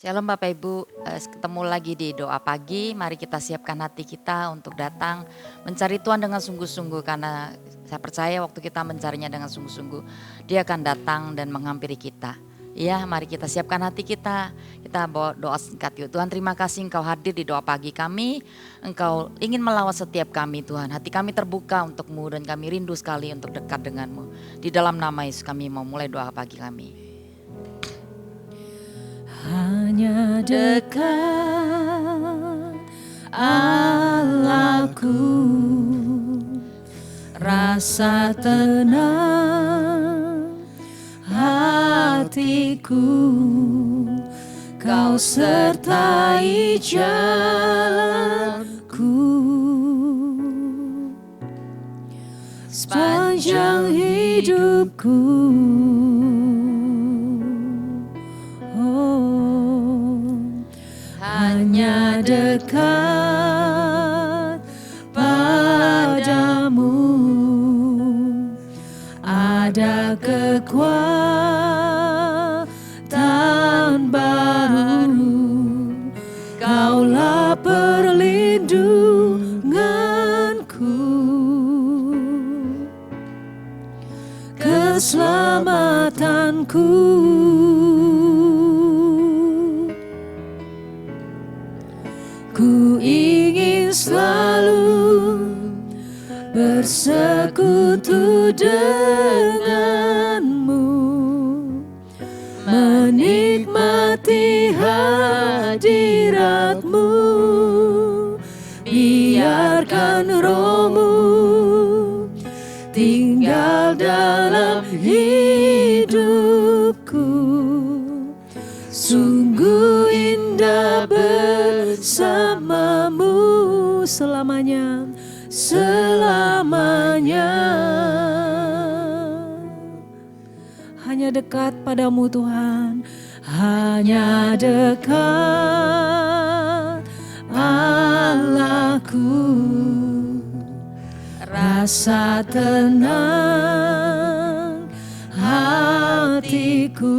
Shalom Bapak Ibu, ketemu lagi di doa pagi. Mari kita siapkan hati kita untuk datang mencari Tuhan dengan sungguh-sungguh, karena saya percaya waktu kita mencarinya dengan sungguh-sungguh, Dia akan datang dan menghampiri kita. Ya, mari kita siapkan hati kita. Kita bawa doa singkat yuk. Tuhan, terima kasih Engkau hadir di doa pagi kami. Engkau ingin melawat setiap kami Tuhan. Hati kami terbuka untuk-Mu dan kami rindu sekali untuk dekat dengan-Mu. Di dalam nama Yesus kami mau mulai doa pagi kami. Hanya dekat Allahku, rasa tenang hatiku, Kau sertai jalanku sepanjang hidupku. Hanya dekat padamu ada kekuatan baru, Kaulah perlindunganku, keselamatanku. Ku ingin selalu bersekutu denganmu, menikmati hadiratmu, biarkan rohmu tinggal dalam hidupku. Sungguh indah bersamamu selamanya, selamanya. Hanya dekat padamu Tuhan, hanya dekat Allahku, rasa tenang hatiku,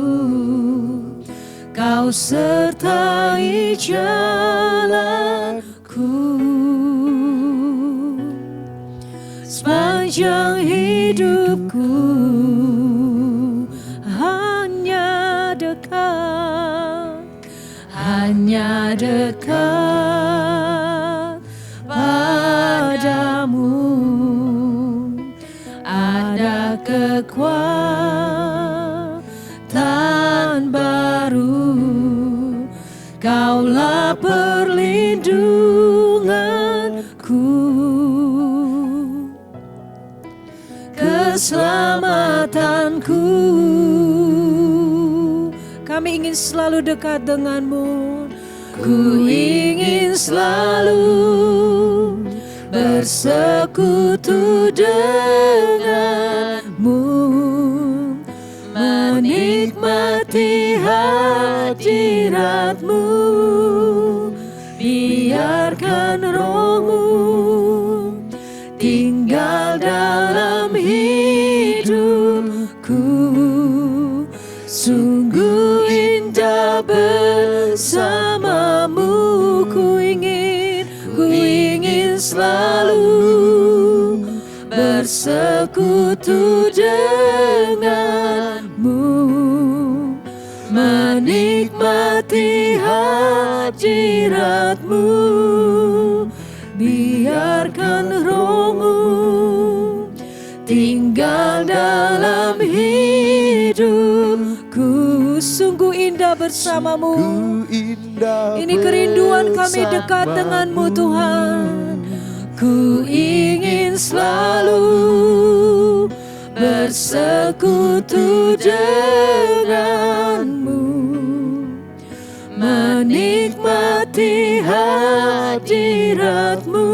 Kau sertai jalanku sepanjang hidupku. Hanya dekat padamu ada kekuatan baru, Kaulah perlindunganku, keselamatanku. Kami ingin selalu dekat denganmu. Ku ingin selalu bersekutu denganmu, menikmati hadiratmu, biarkan rohmu tinggal dalam hidupku. Sungguh indah bersamamu. Ku ingin selalu bersekutu denganmu, menikmati hadiratmu, biarkan rohmu tinggal dalam hidupku. Sungguh indah bersamamu. Ini kerinduan kami dekat denganmu Tuhan. Ku ingin selalu bersekutu denganmu, menikmati hadiratmu,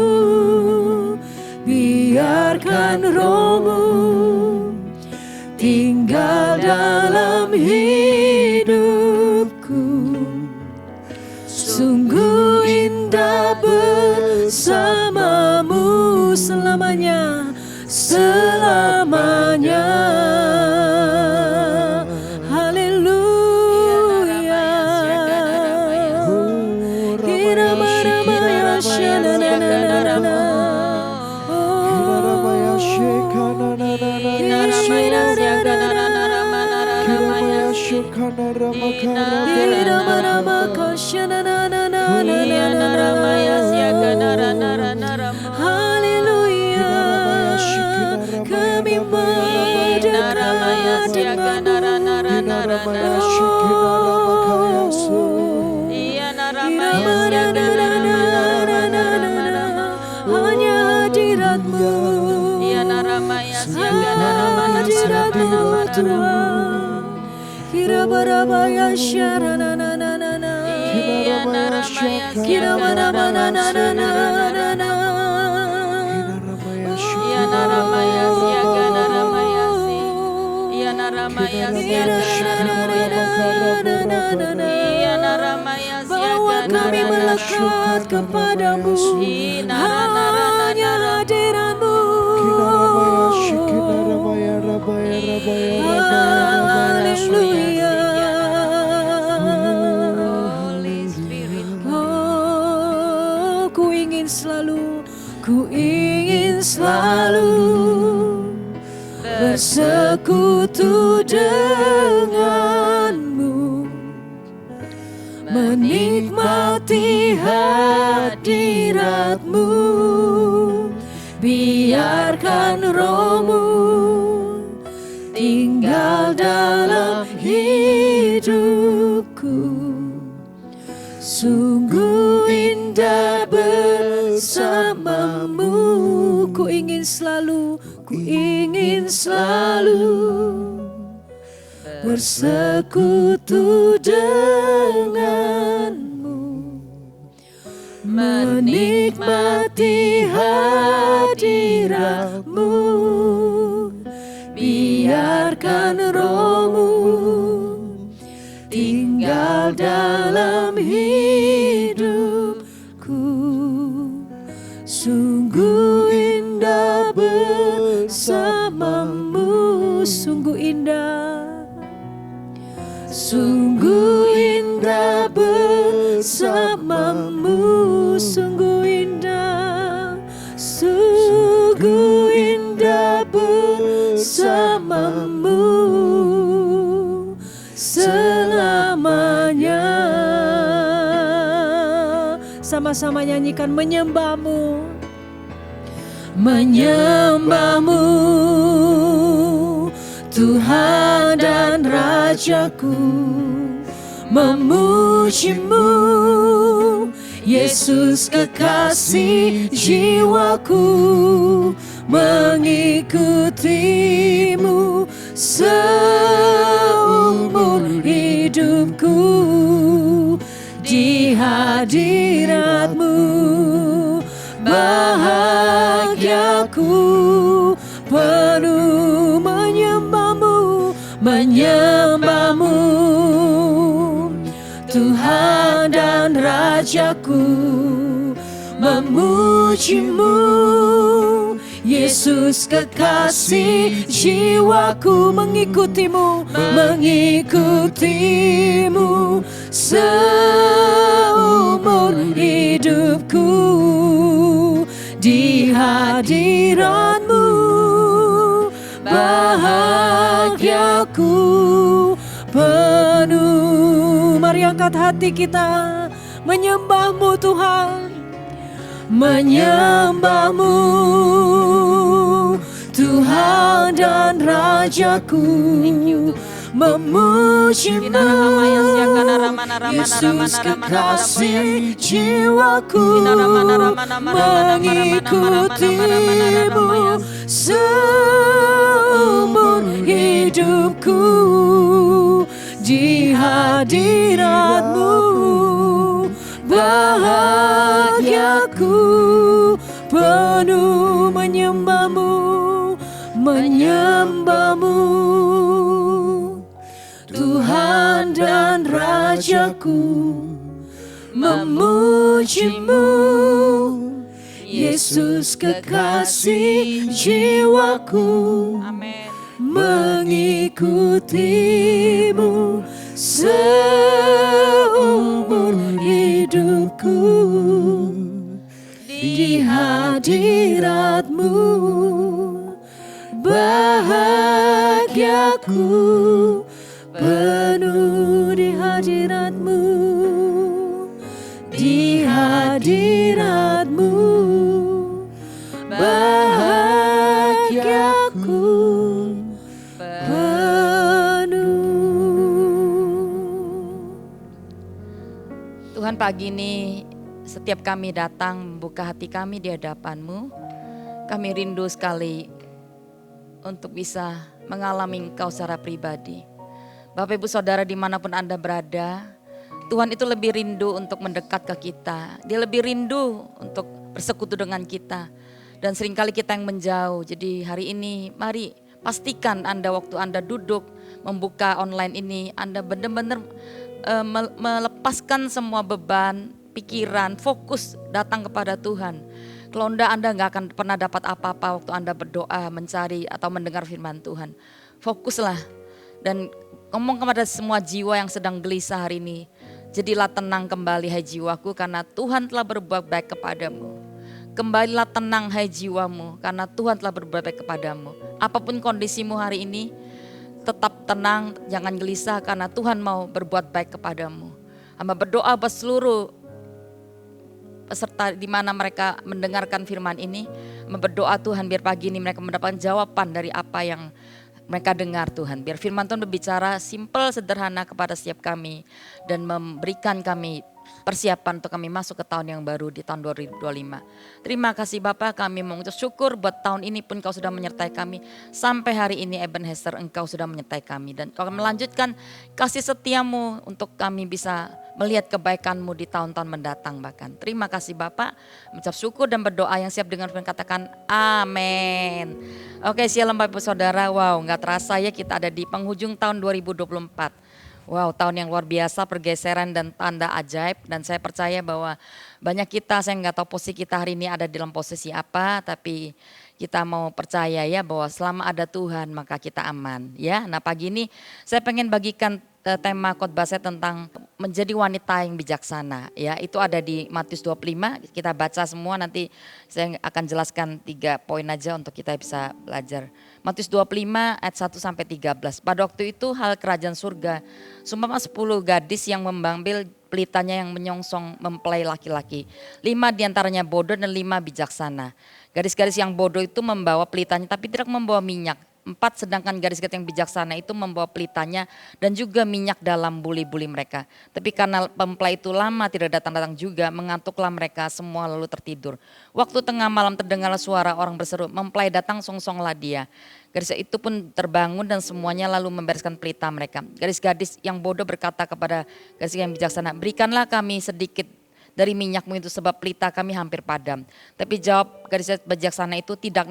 biarkan rohmu tinggal dalam hidupku. Sungguh indah bersamamu selamanya, selamanya. Haleluya. Haleluya, kami mendekat hanya hadirat-Mu, hadirat-Mu Tuhan. Kira barabaya syarananana, kira mananananana, bahwa kami melekat kepadamu, hanya hadirat-Mu. Haleluya. Oh, ku ingin selalu bersekutu denganmu, menikmati hadirat-Mu, biarkan Roh-Mu tinggal dalam hidupku. Sungguh indah bersamamu, ku ingin selalu bersekutu denganmu, menikmati hadirat-Mu, biarkan Roh-Mu tinggal dalam hidupku. Sungguh indah bersamamu, sungguh indah, sungguh indah bersamamu, sungguh indah, sungguh indah bersamamu selamanya. Sama-sama nyanyikan menyembah-Mu, menyembah-Mu Tuhan dan Rajaku, memuji-Mu Yesus kekasih jiwaku, mengikuti-Mu seumur hidupku. Di hadirat-Mu bahagiaku penuh, menyembah-Mu, menyembah-Mu Tuhan dan Rajaku, memuji-Mu Yesus kekasih jiwaku, mengikuti-Mu, mengikuti-Mu seumur hidupku. Di hadirat-Mu bahagiaku penuh. Mari angkat hati kita, menyembah-Mu Tuhan, menyembah-Mu Tuhan dan Rajaku, memuji-Mu Yesus kekasih jiwaku, mengikuti-Mu seumur hidupku. Di hadirat-Mu bahagiaku penuh, menyembah-Mu, menyembah-Mu Tuhan dan Rajaku, memuji-Mu Yesus kekasih jiwaku, mengikuti-Mu seumur hidupku. di hadirat-Mu. Bahagiaku penuh di hadirat-Mu, di hadirat-Mu. Bahagiaku penuh. Tuhan, pagi ini setiap kami datang membuka hati kami di hadapan-Mu, kami rindu sekali untuk bisa mengalami Engkau secara pribadi. Bapak Ibu Saudara dimanapun Anda berada, Tuhan itu lebih rindu untuk mendekat ke kita. Dia lebih rindu untuk bersekutu dengan kita. Dan seringkali kita yang menjauh. Jadi hari ini mari pastikan Anda waktu Anda duduk membuka online ini, Anda benar-benar melepaskan semua beban, pikiran, fokus datang kepada Tuhan. Kalau Anda nggak akan pernah dapat apa-apa waktu Anda berdoa, mencari atau mendengar firman Tuhan. Fokuslah dan ngomong kepada semua jiwa yang sedang gelisah hari ini. Jadilah tenang kembali hai jiwaku karena Tuhan telah berbuat baik kepadamu. Kembalilah tenang hai jiwamu karena Tuhan telah berbuat baik kepadamu. Apapun kondisimu hari ini, tetap tenang, jangan gelisah karena Tuhan mau berbuat baik kepadamu. Hamba berdoa buat seluruh peserta di mana mereka mendengarkan firman ini, berdoa Tuhan biar pagi ini mereka mendapatkan jawaban dari apa yang mereka dengar Tuhan. Biar firman Tuhan berbicara simple, sederhana kepada setiap kami dan memberikan kami persiapan untuk kami masuk ke tahun yang baru di tahun 2025. Terima kasih Bapak, kami mengucap syukur buat tahun ini pun Kau sudah menyertai kami. Sampai hari ini Ebenezer Engkau sudah menyertai kami. Dan Kau melanjutkan kasih setiamu untuk kami bisa melihat kebaikan-Mu di tahun-tahun mendatang bahkan. Terima kasih Bapak, mengucap syukur dan berdoa yang siap dengan firman katakan amin. Oke, shalom Bapak Saudara. Wow, gak terasa ya kita ada di penghujung tahun 2024. Wow, tahun yang luar biasa, pergeseran dan tanda ajaib. Dan saya percaya bahwa banyak kita, saya nggak tahu posisi kita hari ini ada dalam posisi apa, tapi kita mau percaya ya bahwa selama ada Tuhan maka kita aman ya. Nah pagi ini saya pengen bagikan tema khotbah saya tentang menjadi wanita yang bijaksana ya. Itu ada di Matius 25, kita baca semua, nanti saya akan jelaskan 3 poin aja untuk kita bisa belajar. Matius 25 ayat 1 sampai 13. Pada waktu itu hal kerajaan surga, seumpama 10 gadis yang mengambil pelitanya yang menyongsong mempelai laki-laki. 5 diantaranya bodoh dan 5 bijaksana. Gadis-gadis yang bodoh itu membawa pelitanya tapi tidak membawa minyak. 4 sedangkan gadis-gadis yang bijaksana itu membawa pelitanya dan juga minyak dalam buli-buli mereka. Tapi karena mempelai itu lama tidak datang-datang juga, mengantuklah mereka semua lalu tertidur. Waktu tengah malam terdengarlah suara orang berseru, mempelai datang, songsonglah dia. Gadis itu pun terbangun dan semuanya lalu membereskan pelita mereka. Gadis-gadis yang bodoh berkata kepada gadis yang bijaksana, berikanlah kami sedikit dari minyakmu itu sebab pelita kami hampir padam. Tapi jawab gadis bijaksana itu, tidak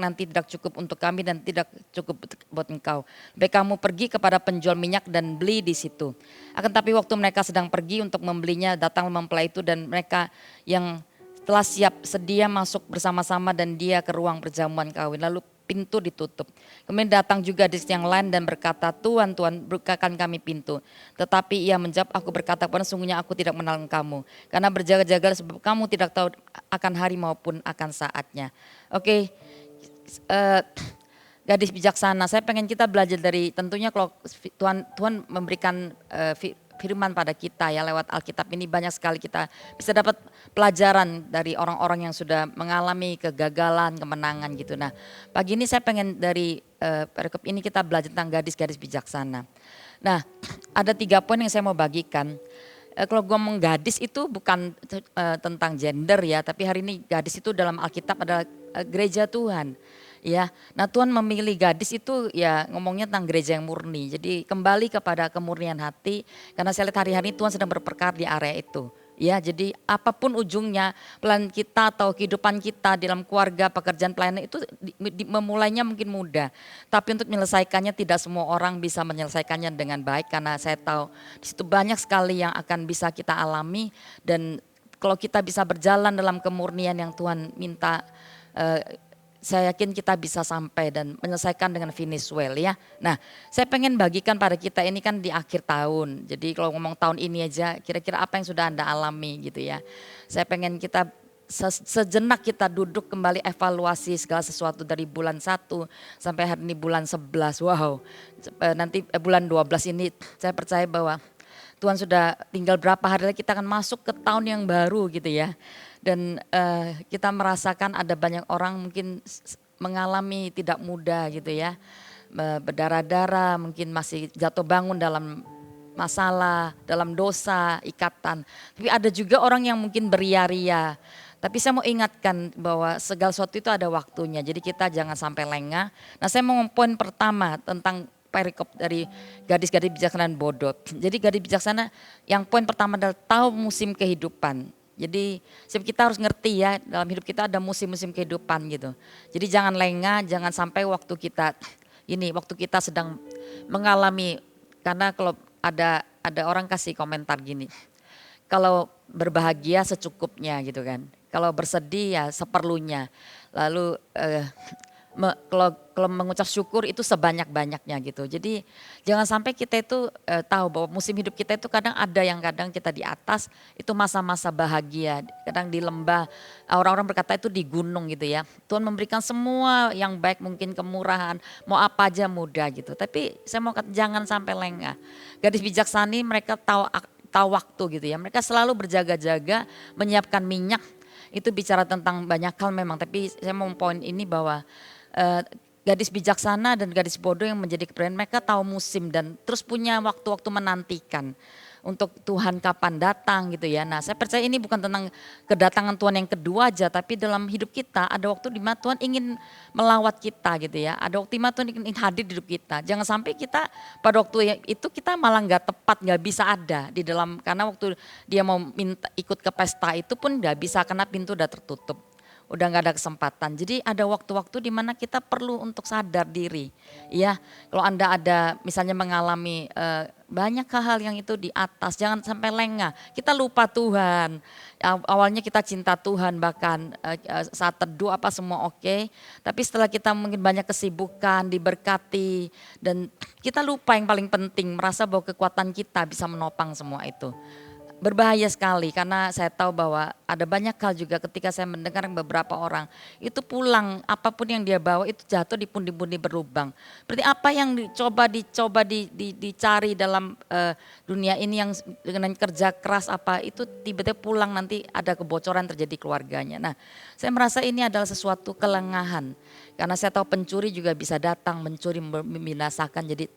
cukup untuk kami dan tidak cukup buat engkau. Baik kamu pergi kepada penjual minyak dan beli di situ. Akan tapi waktu mereka sedang pergi untuk membelinya, datang mempelai itu dan mereka yang telah siap sedia masuk bersama-sama dan dia ke ruang perjamuan kawin. Lalu pintu ditutup. Kemudian datang juga gadis yang lain dan berkata, Tuhan, Tuhan, bukakan kami pintu. Tetapi ia menjawab, aku berkata kepada sungguhnya aku tidak mengenal kamu. Karena berjaga-jaga sebab kamu tidak tahu akan hari maupun akan saatnya. Oke, gadis bijaksana. Saya pengen kita belajar dari, tentunya kalau Tuhan memberikan firman pada kita ya lewat Alkitab ini, banyak sekali kita bisa dapat pelajaran dari orang-orang yang sudah mengalami kegagalan, kemenangan gitu. Nah pagi ini saya pengen dari perikop ini kita belajar tentang gadis-gadis bijaksana. Nah ada 3 poin yang saya mau bagikan. Kalau gue ngomong gadis itu bukan tentang gender ya, tapi hari ini gadis itu dalam Alkitab adalah gereja Tuhan. Ya, nah Tuhan memilih gadis itu ya ngomongnya tentang gereja yang murni. Jadi kembali kepada kemurnian hati, karena saya lihat hari-hari Tuhan sedang berperkara di area itu. Ya, jadi apapun ujungnya, pelan kita atau kehidupan kita dalam keluarga, pekerjaan pelayanan itu memulainya mungkin mudah. Tapi untuk menyelesaikannya tidak semua orang bisa menyelesaikannya dengan baik, karena saya tahu di situ banyak sekali yang akan bisa kita alami. Dan kalau kita bisa berjalan dalam kemurnian yang Tuhan minta, saya yakin kita bisa sampai dan menyelesaikan dengan finish well ya. Nah saya pengen bagikan pada kita, ini kan di akhir tahun. Jadi kalau ngomong tahun ini aja, kira-kira apa yang sudah Anda alami gitu ya. Saya pengen kita sejenak kita duduk kembali evaluasi segala sesuatu dari bulan 1 sampai hari ini bulan 11. Wow, nanti bulan 12 ini saya percaya bahwa Tuhan sudah tinggal berapa hari lagi kita akan masuk ke tahun yang baru gitu ya. Dan kita merasakan ada banyak orang mungkin mengalami tidak mudah gitu ya. Berdarah-darah, mungkin masih jatuh bangun dalam masalah, dalam dosa, ikatan. Tapi ada juga orang yang mungkin beria-ria. Tapi saya mau ingatkan bahwa segala sesuatu itu ada waktunya. Jadi kita jangan sampai lengah. Nah, saya mau poin pertama tentang perikop dari gadis-gadis bijaksana dan bodoh. Jadi gadis bijaksana yang poin pertama adalah tahu musim kehidupan. Jadi kita harus ngerti ya, dalam hidup kita ada musim-musim kehidupan gitu. Jadi jangan lengah, jangan sampai waktu kita sedang mengalami, karena kalau ada orang kasih komentar gini, kalau berbahagia secukupnya gitu kan, kalau bersedih ya seperlunya, lalu kalau mengucap syukur itu sebanyak-banyaknya gitu. Jadi jangan sampai kita itu tahu bahwa musim hidup kita itu kadang kita di atas itu masa-masa bahagia, kadang di lembah, orang-orang berkata itu di gunung gitu ya. Tuhan memberikan semua yang baik, mungkin kemurahan, mau apa aja mudah gitu. Tapi saya mau kata jangan sampai lengah. Gadis bijaksani mereka tahu waktu gitu ya. Mereka selalu berjaga-jaga menyiapkan minyak. Itu bicara tentang banyak hal memang, tapi saya mau poin ini bahwa gadis bijaksana dan gadis bodoh yang menjadi kepribadian mereka tahu musim dan terus punya waktu-waktu menantikan untuk Tuhan kapan datang gitu ya. Nah, saya percaya ini bukan tentang kedatangan Tuhan yang kedua aja, tapi dalam hidup kita ada waktu di mana Tuhan ingin melawat kita gitu ya. Ada waktu di mana Tuhan ingin hadir di hidup kita. Jangan sampai kita pada waktu itu kita malah nggak tepat, nggak bisa ada di dalam, karena waktu dia mau minta ikut ke pesta itu pun nggak bisa karena pintu udah tertutup. Udah nggak ada kesempatan. Jadi ada waktu-waktu di mana kita perlu untuk sadar diri. Ya, kalau Anda ada misalnya mengalami banyak hal yang itu di atas, jangan sampai lengah. Kita lupa Tuhan. Awalnya kita cinta Tuhan, bahkan saat teduh apa semua oke. Tapi setelah kita mungkin banyak kesibukan, diberkati, dan kita lupa yang paling penting, merasa bahwa kekuatan kita bisa menopang semua itu. Berbahaya sekali, karena saya tahu bahwa ada banyak hal juga ketika saya mendengar beberapa orang itu pulang, apapun yang dia bawa itu jatuh di pundi-pundi berlubang. Berarti apa yang dicari dalam dunia ini yang dengan kerja keras apa itu tiba-tiba pulang nanti ada kebocoran terjadi keluarganya. Nah, saya merasa ini adalah sesuatu kelengahan, karena saya tahu pencuri juga bisa datang mencuri, membinasakan. Jadi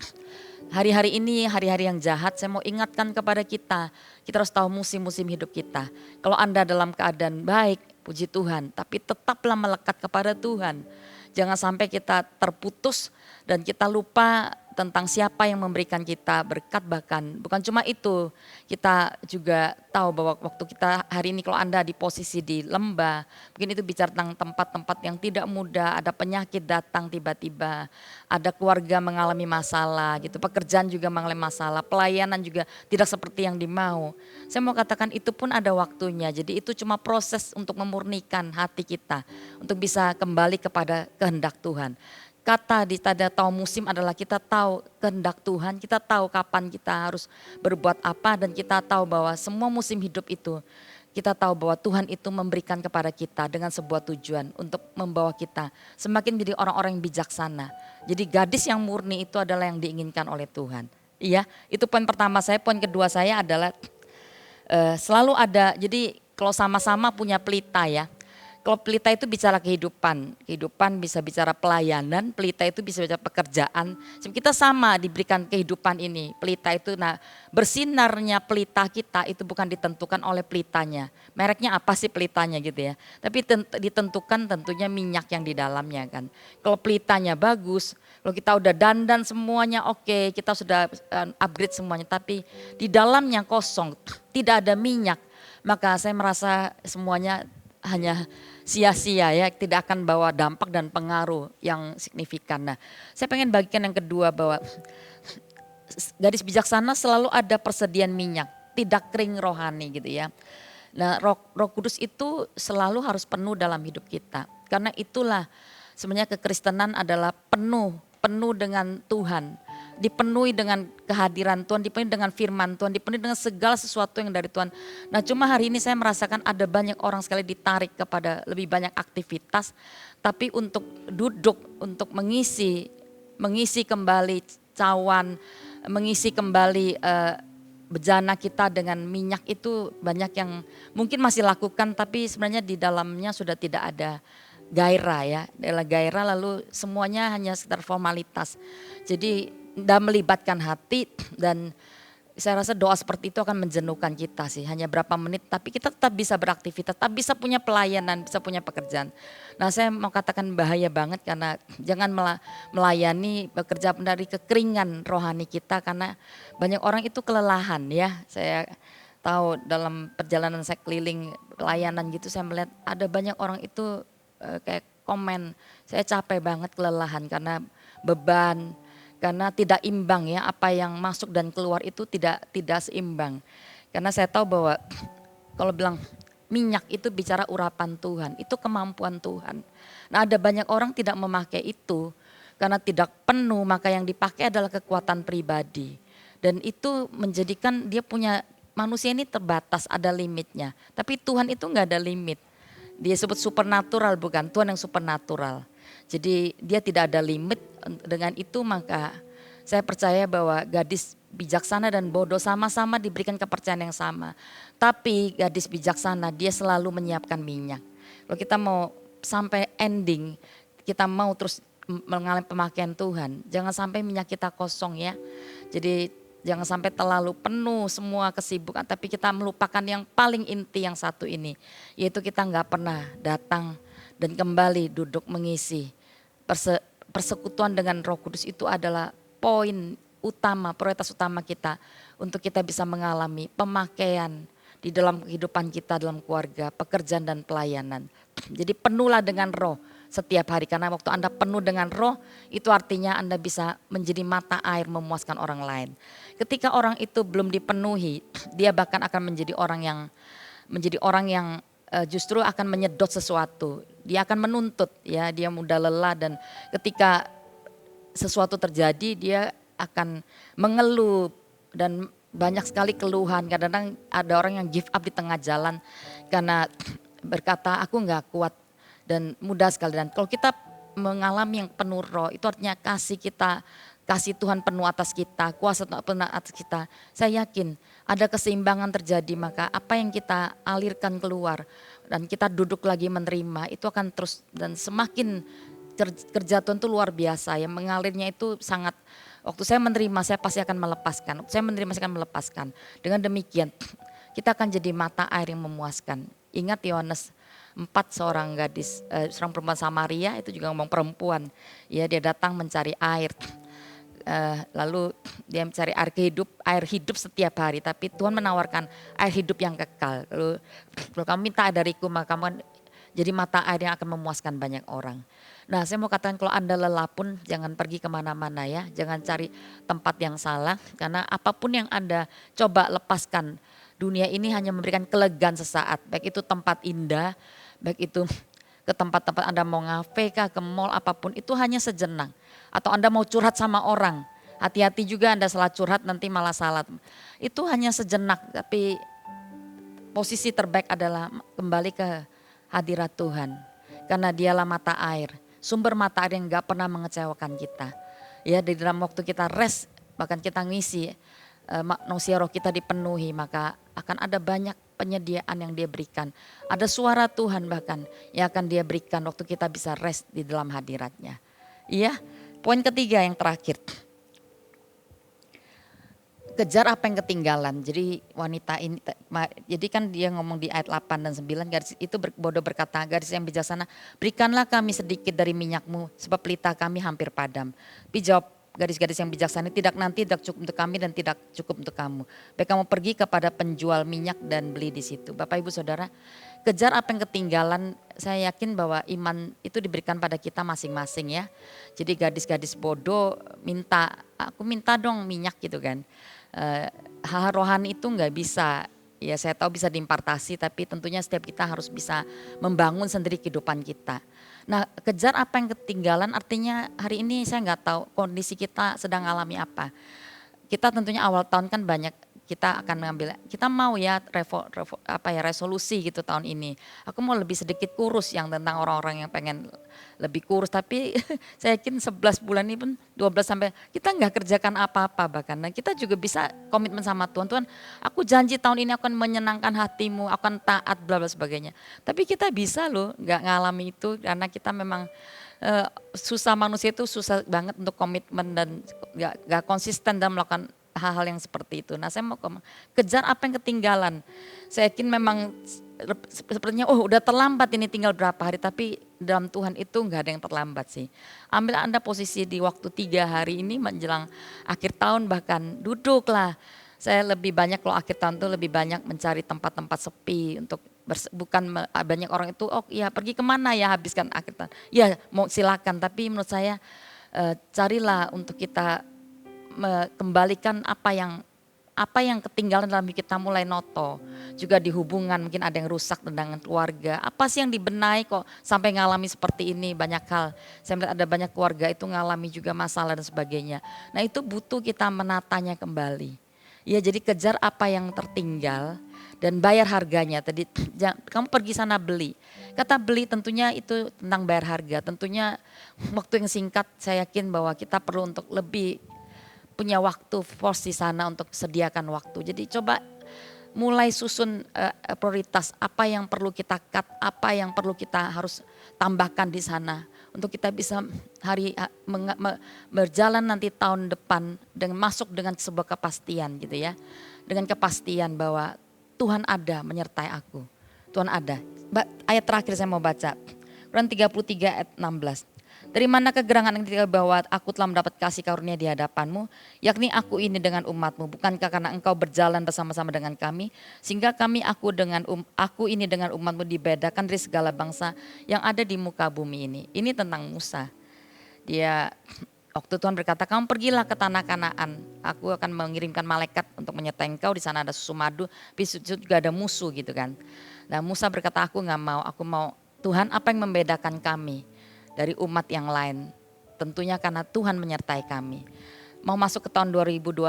hari-hari ini hari-hari yang jahat, saya mau ingatkan kepada kita harus tahu musim-musim hidup kita. Kalau Anda dalam keadaan baik, puji Tuhan, tapi tetaplah melekat kepada Tuhan. Jangan sampai kita terputus dan kita lupa tentang siapa yang memberikan kita berkat. Bahkan bukan cuma itu, kita juga tahu bahwa waktu kita hari ini kalau Anda di posisi di lembah, mungkin itu bicara tentang tempat-tempat yang tidak mudah, ada penyakit datang tiba-tiba, ada keluarga mengalami masalah gitu, pekerjaan juga mengalami masalah, pelayanan juga tidak seperti yang dimau. Saya mau katakan itu pun ada waktunya, jadi itu cuma proses untuk memurnikan hati kita, untuk bisa kembali kepada kehendak Tuhan. Kata di tanda tahu musim adalah kita tahu kehendak Tuhan, kita tahu kapan kita harus berbuat apa, dan kita tahu bahwa semua musim hidup itu, kita tahu bahwa Tuhan itu memberikan kepada kita dengan sebuah tujuan untuk membawa kita semakin menjadi orang-orang yang bijaksana. Jadi gadis yang murni itu adalah yang diinginkan oleh Tuhan. Iya, itu poin pertama saya. Poin kedua saya adalah selalu ada, jadi kalau sama-sama punya pelita ya. Kalau pelita itu bicara kehidupan bisa bicara pelayanan, pelita itu bisa bicara pekerjaan. Kita sama diberikan kehidupan ini, pelita itu. Nah, bersinarnya pelita kita itu bukan ditentukan oleh pelitanya. Mereknya apa sih pelitanya gitu ya. Tapi ditentukan tentunya minyak yang di dalamnya kan. Kalau pelitanya bagus, kalau kita udah dandan semuanya oke, kita sudah upgrade semuanya, tapi di dalamnya kosong, tidak ada minyak, maka saya merasa semuanya hanya sia-sia ya, tidak akan bawa dampak dan pengaruh yang signifikan. Nah, saya pengen bagikan yang kedua bahwa gadis bijaksana selalu ada persediaan minyak, tidak kering rohani gitu ya. Nah, Roh Kudus itu selalu harus penuh dalam hidup kita. Karena itulah sebenarnya kekristenan adalah penuh dengan Tuhan. dipenuhi dengan kehadiran Tuhan, dipenuhi dengan firman Tuhan, dipenuhi dengan segala sesuatu yang dari Tuhan. Nah cuma hari ini saya merasakan ada banyak orang sekali ditarik kepada lebih banyak aktivitas, tapi untuk duduk, untuk mengisi kembali cawan, mengisi kembali bejana kita dengan minyak itu banyak yang mungkin masih lakukan, tapi sebenarnya di dalamnya sudah tidak ada gairah ya, adalah gairah lalu semuanya hanya sekedar formalitas. Jadi tidak melibatkan hati dan saya rasa doa seperti itu akan menjenuhkan kita sih, hanya berapa menit tapi kita tetap bisa beraktivitas, tetap bisa punya pelayanan, bisa punya pekerjaan. Nah saya mau katakan bahaya banget karena jangan melayani bekerja dari kekeringan rohani kita karena banyak orang itu kelelahan ya. Saya tahu dalam perjalanan saya keliling pelayanan gitu saya melihat ada banyak orang itu kayak komen, saya capek banget kelelahan karena beban, karena tidak imbang ya apa yang masuk dan keluar itu tidak seimbang. Karena saya tahu bahwa kalau bilang minyak itu bicara urapan Tuhan, itu kemampuan Tuhan. Nah ada banyak orang tidak memakai itu karena tidak penuh, maka yang dipakai adalah kekuatan pribadi. Dan itu menjadikan dia punya, manusia ini terbatas, ada limitnya. Tapi Tuhan itu enggak ada limit. Dia sebut supernatural, bukan Tuhan yang supernatural. Jadi dia tidak ada limit, dengan itu maka saya percaya bahwa gadis bijaksana dan bodoh sama-sama diberikan kepercayaan yang sama. Tapi gadis bijaksana dia selalu menyiapkan minyak. Kalau kita mau sampai ending, kita mau terus mengalami pemakaian Tuhan, jangan sampai minyak kita kosong ya. Jadi jangan sampai terlalu penuh semua kesibukan, tapi kita melupakan yang paling inti yang satu ini, yaitu kita nggak pernah datang dan kembali duduk mengisi. Persekutuan dengan Roh Kudus itu adalah poin utama, prioritas utama kita untuk kita bisa mengalami pemakaian di dalam kehidupan kita, dalam keluarga, pekerjaan dan pelayanan. Jadi penuhlah dengan Roh setiap hari, karena waktu Anda penuh dengan Roh itu artinya Anda bisa menjadi mata air memuaskan orang lain. Ketika orang itu belum dipenuhi, dia bahkan akan menjadi orang yang justru akan menyedot sesuatu. Dia akan menuntut ya, dia mudah lelah dan ketika sesuatu terjadi dia akan mengeluh dan banyak sekali keluhan. Kadang-kadang ada orang yang give up di tengah jalan karena berkata aku nggak kuat dan mudah sekali. Dan kalau kita mengalami yang penuh Roh itu artinya kasih Tuhan penuh atas kita, kuasa penuh atas kita. Saya yakin ada keseimbangan terjadi, maka apa yang kita alirkan keluar dan kita duduk lagi menerima itu akan terus dan semakin kerja Tuhan itu luar biasa ya, mengalirnya itu sangat. Waktu saya menerima saya pasti akan melepaskan, waktu saya menerima saya akan melepaskan. Dengan demikian kita akan jadi mata air yang memuaskan. Ingat Yohanes 4, seorang perempuan Samaria itu juga ngomong perempuan, ya dia datang mencari air. Lalu dia mencari air hidup setiap hari, tapi Tuhan menawarkan air hidup yang kekal. Lalu kalau kamu minta dariku maka kamu jadi mata air yang akan memuaskan banyak orang. Nah saya mau katakan kalau Anda lelah pun jangan pergi kemana-mana ya, jangan cari tempat yang salah, karena apapun yang Anda coba lepaskan, dunia ini hanya memberikan kelegaan sesaat, baik itu tempat indah, baik itu ke tempat-tempat Anda mau ngafe kah, ke mall apapun itu hanya sejenak. Atau Anda mau curhat sama orang, hati-hati juga Anda salah curhat nanti malah salah. Itu hanya sejenak, tapi posisi terbaik adalah kembali ke hadirat Tuhan. Karena dialah mata air, sumber mata air yang gak pernah mengecewakan kita. Ya di dalam waktu kita rest, bahkan kita ngisi, manusia roh kita dipenuhi, maka akan ada banyak penyediaan yang dia berikan. Ada suara Tuhan bahkan yang akan dia berikan waktu kita bisa rest di dalam hadiratnya. Iya, poin ketiga yang terakhir. Kejar apa yang ketinggalan. Jadi wanita ini, jadi kan dia ngomong di ayat 8 dan 9, gadis itu bodoh berkata, gadis yang bijaksana, berikanlah kami sedikit dari minyakmu sebab pelita kami hampir padam. Tapi jawab gadis-gadis yang bijaksana, tidak cukup untuk kami dan tidak cukup untuk kamu. Baik kamu pergi kepada penjual minyak dan beli di situ. Bapak Ibu Saudara, kejar apa yang ketinggalan, saya yakin bahwa iman itu diberikan pada kita masing-masing ya. Jadi gadis-gadis bodoh aku minta dong minyak gitu kan. Hal rohani itu nggak bisa Ya saya tahu bisa diimpartasi, tapi tentunya setiap kita harus bisa membangun sendiri kehidupan kita. Nah, kejar apa yang ketinggalan artinya hari ini saya nggak tahu kondisi kita sedang alami apa. Kita tentunya awal tahun kan banyak kita akan mengambil, kita mau ya resolusi gitu tahun ini. Aku mau lebih sedikit kurus yang tentang orang-orang yang pengen lebih kurus, tapi saya yakin 11 bulan ini pun 12 sampai kita nggak kerjakan apa-apa bahkan. Dan kita juga bisa komitmen sama Tuhan. Tuhan, aku janji tahun ini akan menyenangkan hatimu, akan taat bla bla sebagainya. Tapi kita bisa loh nggak ngalami itu karena kita memang susah, manusia itu susah banget untuk komitmen dan gak konsisten dalam melakukan hal-hal yang seperti itu. Nah saya mau kejar apa yang ketinggalan. Saya yakin memang sepertinya udah terlambat ini tinggal berapa hari, tapi dalam Tuhan itu nggak ada yang terlambat sih. Ambil Anda posisi di waktu 3 hari ini menjelang akhir tahun, bahkan duduklah. Saya lebih banyak kalau akhir tahun itu lebih banyak mencari tempat-tempat sepi untuk bukan banyak orang itu ya pergi kemana ya habiskan akhir tahun. Ya mau silakan, tapi menurut saya carilah untuk kita kembalikan apa yang ketinggalan dalam hidup kita, mulai noto. Juga di hubungan mungkin ada yang rusak dengan keluarga. Apa sih yang dibenahi kok sampai ngalami seperti ini, banyak hal. Saya melihat ada banyak keluarga itu ngalami juga masalah dan sebagainya. Nah itu butuh kita menatanya kembali. Ya jadi kejar apa yang tertinggal dan bayar harganya. Tadi kamu pergi sana beli. Kata beli tentunya itu tentang bayar harga. Tentunya waktu yang singkat saya yakin bahwa kita perlu untuk lebih punya waktu force di sana untuk sediakan waktu. Jadi coba mulai susun prioritas apa yang perlu kita cut, apa yang perlu kita harus tambahkan di sana. Untuk kita bisa berjalan nanti tahun depan dengan masuk dengan sebuah kepastian gitu ya. Dengan kepastian bahwa Tuhan ada menyertai aku. Tuhan ada. Ayat terakhir saya mau baca. Quran 33 ayat 16. Dari mana kegerangan yang ketika bahwa aku telah mendapat kasih karunia di hadapanmu, yakni aku ini dengan umatmu, bukankah karena engkau berjalan bersama-sama dengan kami, sehingga aku ini dengan umatmu dibedakan dari segala bangsa yang ada di muka bumi ini. Ini tentang Musa. Dia waktu Tuhan berkata, kamu pergilah ke tanah Kanaan, aku akan mengirimkan malaikat untuk menyertai engkau, di sana ada susu madu, tapi juga ada musuh gitu kan. Nah Musa berkata, aku gak mau, aku mau Tuhan apa yang membedakan kami dari umat yang lain. Tentunya karena Tuhan menyertai kami. Mau masuk ke tahun 2025,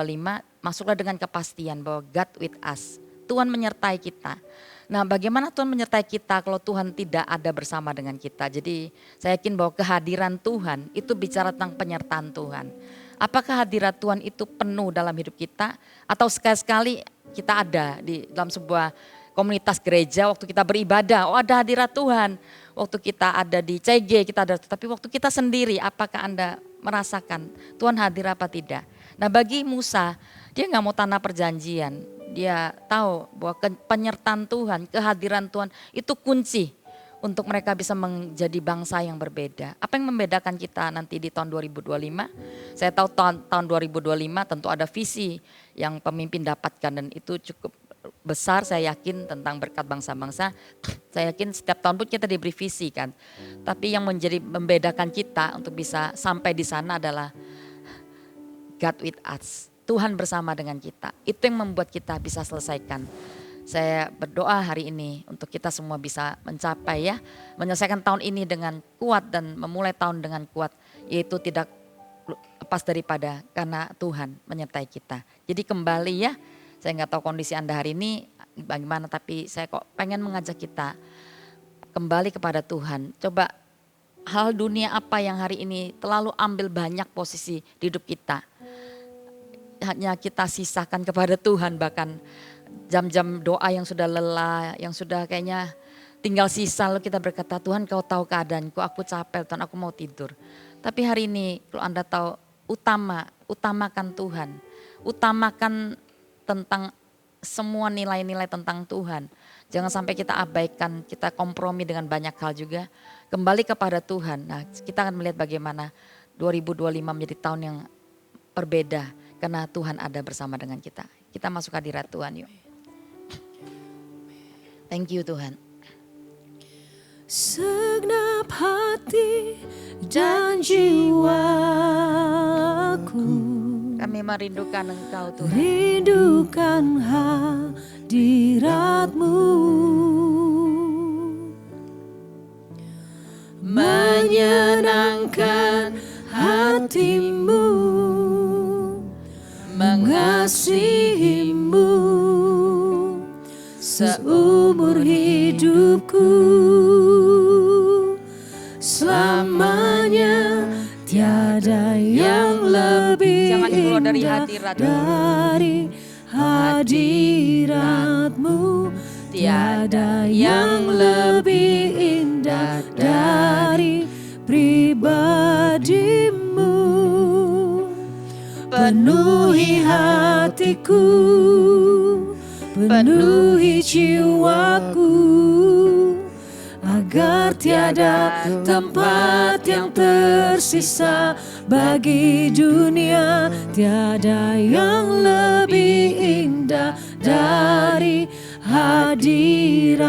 masuklah dengan kepastian bahwa God with us. Tuhan menyertai kita. Nah bagaimana Tuhan menyertai kita kalau Tuhan tidak ada bersama dengan kita. Jadi saya yakin bahwa kehadiran Tuhan itu bicara tentang penyertaan Tuhan. Apakah hadirat Tuhan itu penuh dalam hidup kita atau sekali-sekali kita ada di dalam sebuah komunitas gereja waktu kita beribadah, ada hadirat Tuhan. Waktu kita ada di CG kita ada, tapi waktu kita sendiri apakah Anda merasakan Tuhan hadir apa tidak? Nah bagi Musa, dia gak mau tanah perjanjian, dia tahu bahwa penyertaan Tuhan, kehadiran Tuhan itu kunci untuk mereka bisa menjadi bangsa yang berbeda. Apa yang membedakan kita nanti di tahun 2025? Saya tahu tahun 2025 tentu ada visi yang pemimpin dapatkan dan itu cukup besar, saya yakin tentang berkat bangsa-bangsa. Saya yakin setiap tahun pun kita diberi visi kan. Tapi yang membedakan kita untuk bisa sampai di sana adalah God with us. Tuhan bersama dengan kita. Itu yang membuat kita bisa selesaikan. Saya berdoa hari ini untuk kita semua bisa mencapai ya, menyelesaikan tahun ini dengan kuat dan memulai tahun dengan kuat. Yaitu tidak lepas daripada karena Tuhan menyertai kita. Jadi kembali ya. Saya nggak tahu kondisi Anda hari ini bagaimana, tapi saya kok pengen mengajak kita kembali kepada Tuhan. Coba hal dunia apa yang hari ini terlalu ambil banyak posisi di hidup kita. Hanya kita sisakan kepada Tuhan, bahkan jam-jam doa yang sudah lelah, yang sudah kayaknya tinggal sisa, lalu kita berkata, Tuhan kau tahu keadaanku, aku capek Tuhan, aku mau tidur. Tapi hari ini kalau Anda tahu, utamakan Tuhan, utamakan tentang semua nilai-nilai tentang Tuhan. Jangan sampai kita abaikan, kita kompromi dengan banyak hal juga. Kembali kepada Tuhan. Nah, kita akan melihat bagaimana 2025 menjadi tahun yang berbeda karena Tuhan ada bersama dengan kita. Kita masuk hadirat Tuhan yuk. Thank you Tuhan. Segenap hati dan jiwaku Kami merindukan Engkau Tuhan. rindukan hadirat hadiratmu, menyenangkan hatimu, mengasihimu seumur hidupku, selamanya tiada yang lebih Jangan keluar dari indah hadirat. dari hadiratmu, tiada yang lebih indah dari pribadimu. Penuhi hatiku, penuhi jiwaku, agar tiada tempat yang tersisa bagi dunia, tiada yang lebih indah dari hadiratmu,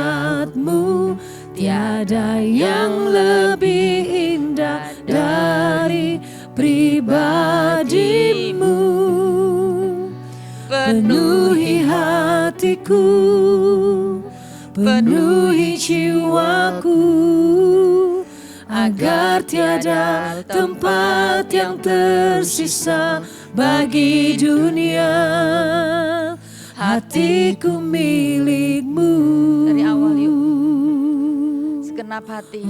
tiada yang lebih indah dari pribadimu. Penuhi hatiku, penuhi jiwaku, agar tiada tempat yang tersisa bagi dunia, hatiku milikmu. Dari awal yuk. Segenap hati.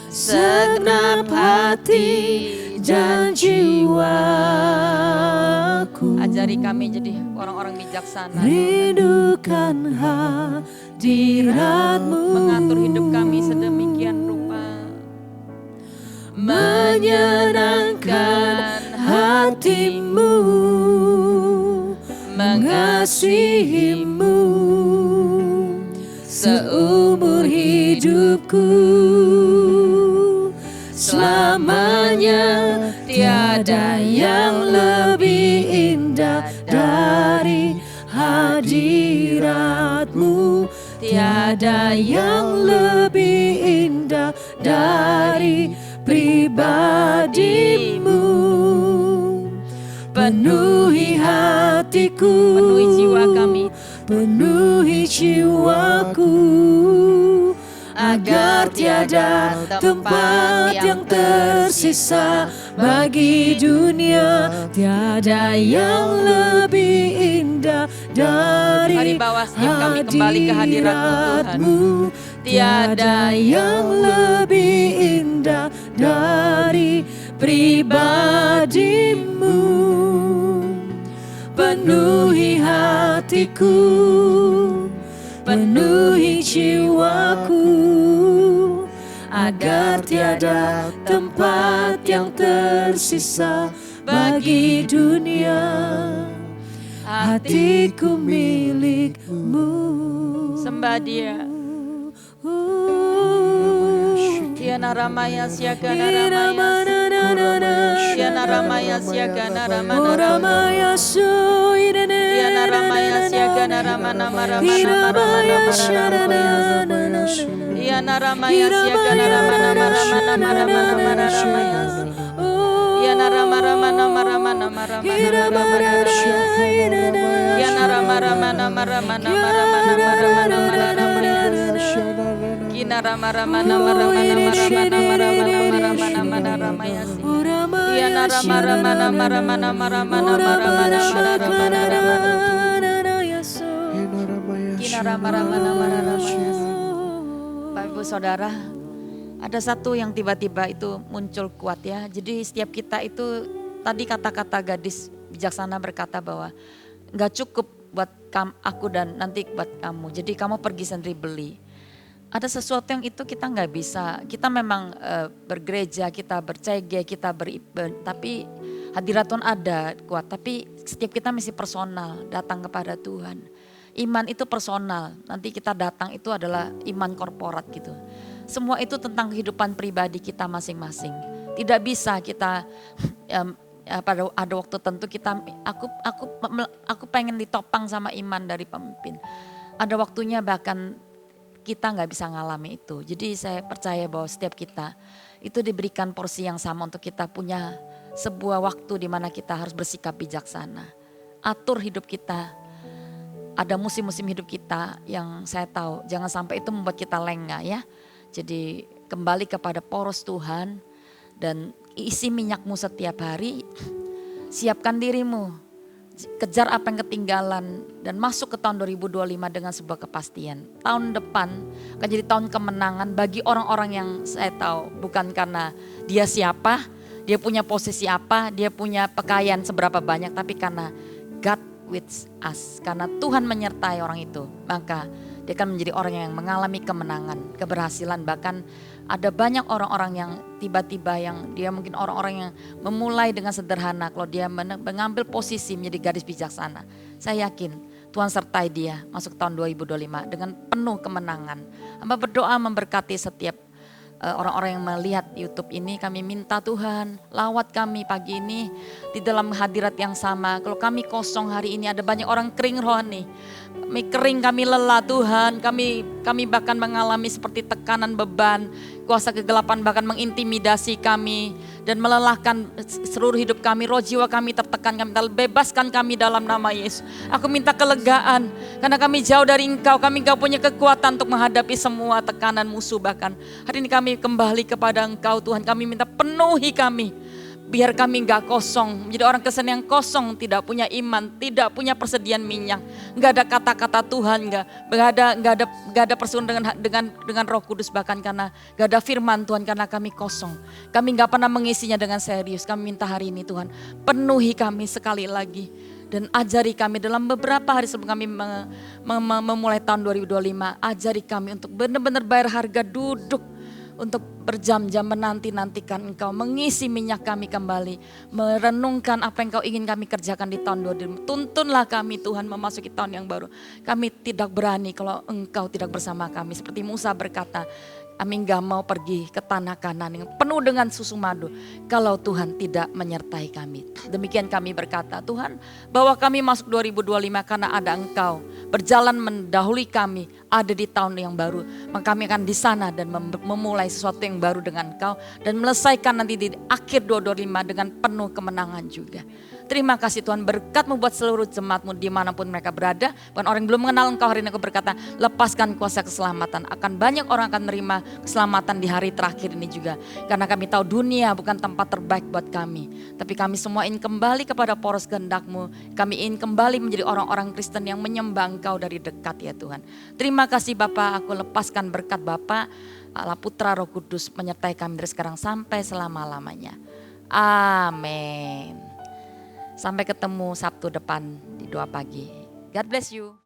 Segenap hati dan jiwaku, Ajari kami jadi orang-orang bijaksana. rindukan hadiratmu, Mengatur hidup kami sedemikian rupa. menyenangkan hatimu, mengasihimu seumur hidupku, selamanya tiada yang lebih indah dari hadiratmu, tiada yang lebih indah dari pribadimu. Penuhi hatiku, Penuhi jiwa kami. penuhi jiwaku, agar tiada tempat yang tersisa bagi dunia, tiada yang lebih indah dari Mari bawa setiap kami kembali ke hadirat-Mu, Tuhan. tiada yang lebih indah dari pribadimu. Penuhi hatiku, penuhi jiwaku, agar tiada tempat yang tersisa bagi dunia, hatiku milikmu. Sembah Dia. Yana Ramaya Siagana Ramaya. Yana Ramaya Siagana Ramana. Ramaya Yana Ramaya Siagana Ramana Ramana Ramana. Yana Ramaya Siagana Ramana Ramana Ramana Ramaya. Yana Rama Ramana Ramana Ramana Ramana. Yana Rama Ramana Ramana Ramana Ramana. Kina Rama Ramana Ramana Ramana Ramana Ramaya. Yana Rama Ramana Ramana Ramana Ramana Ramana. Kina Rama Ramana Ramana. Bapak Ibu Saudara, ada satu yang tiba-tiba itu muncul kuat ya. Jadi setiap kita itu tadi kata-kata gadis bijaksana berkata bahwa nggak cukup buat aku dan nanti buat kamu. Jadi kamu pergi sendiri beli. Ada sesuatu yang itu kita nggak bisa. Kita memang bergereja, kita bercege, kita tapi hadirat Tuhan ada kuat. Tapi setiap kita mesti personal datang kepada Tuhan. Iman itu personal. Nanti kita datang itu adalah iman korporat gitu. Semua itu tentang kehidupan pribadi kita masing-masing. Tidak bisa kita pada ada waktu tentu aku pengen ditopang sama iman dari pemimpin. Ada waktunya bahkan kita nggak bisa ngalami itu. Jadi saya percaya bahwa setiap kita itu diberikan porsi yang sama untuk kita punya sebuah waktu di mana kita harus bersikap bijaksana. atur hidup kita. Ada musim-musim hidup kita yang saya tahu jangan sampai itu membuat kita lengah ya. Jadi kembali kepada poros Tuhan dan isi minyakmu setiap hari. Siapkan dirimu, kejar apa yang ketinggalan dan masuk ke tahun 2025 dengan sebuah kepastian. Tahun depan akan jadi tahun kemenangan bagi orang-orang yang saya tahu bukan karena dia siapa, dia punya posisi apa, dia punya kekayaan seberapa banyak, tapi karena God with us. Karena Tuhan menyertai orang itu, maka dia akan menjadi orang yang mengalami kemenangan, keberhasilan. Bahkan ada banyak orang-orang yang tiba-tiba yang dia mungkin orang-orang yang memulai dengan sederhana. Kalau dia mengambil posisi menjadi gadis bijaksana, saya yakin Tuhan sertai dia masuk tahun 2025 dengan penuh kemenangan. Hamba berdoa memberkati setiap orang-orang yang melihat YouTube ini. Kami minta Tuhan lawat kami pagi ini di dalam hadirat yang sama. Kalau kami kosong hari ini, ada banyak orang kering rohani. Kami kering, kami lelah Tuhan. Kami bahkan mengalami seperti tekanan beban, kuasa kegelapan bahkan mengintimidasi kami dan melelahkan seluruh hidup kami. Roh jiwa kami tertekan, kami bebaskan kami dalam nama Yesus. Aku minta kelegaan karena kami jauh dari Engkau. Kami Engkau punya kekuatan untuk menghadapi semua tekanan musuh. Bahkan hari ini kami kembali kepada Engkau Tuhan. Kami minta penuhi kami. Biar kami gak kosong, menjadi orang Kristen yang kosong, tidak punya iman, tidak punya persediaan minyak, gak ada kata-kata Tuhan, gak ada persekutuan dengan Roh Kudus, bahkan karena gak ada firman Tuhan, karena kami kosong. Kami gak pernah mengisinya dengan serius. Kami minta hari ini Tuhan, penuhi kami sekali lagi dan ajari kami dalam beberapa hari sebelum kami memulai tahun 2025, ajari kami untuk benar-benar bayar harga duduk. Untuk berjam-jam menanti-nantikan Engkau, mengisi minyak kami kembali, merenungkan apa yang Engkau ingin kami kerjakan di tahun 2025. Tuntunlah kami Tuhan memasuki tahun yang baru. Kami tidak berani kalau Engkau tidak bersama kami. Seperti Musa berkata, kami gak mau pergi ke tanah Kanaan yang penuh dengan susu madu kalau Tuhan tidak menyertai kami. Demikian kami berkata, Tuhan bahwa kami masuk 2025 karena ada Engkau berjalan mendahului kami, ada di tahun yang baru. Maka kami akan di sana dan memulai sesuatu yang baru dengan Engkau dan melesaikan nanti di akhir 2025 dengan penuh kemenangan juga. Terima kasih Tuhan, berkat-Mu buat seluruh jemaat-Mu dimanapun mereka berada. Bahkan orang yang belum mengenal Engkau hari ini aku berkata, lepaskan kuasa keselamatan. Akan banyak orang akan menerima keselamatan di hari terakhir ini juga. Karena kami tahu dunia bukan tempat terbaik buat kami. Tapi kami semua ingin kembali kepada poros kehendak-Mu. Kami ingin kembali menjadi orang-orang Kristen yang menyembah Engkau dari dekat ya Tuhan. Terima kasih Bapa, aku lepaskan berkat Bapa, Allah Putra Roh Kudus menyertai kami dari sekarang sampai selama-lamanya. Amin. Sampai ketemu Sabtu depan di doa pagi. God bless you.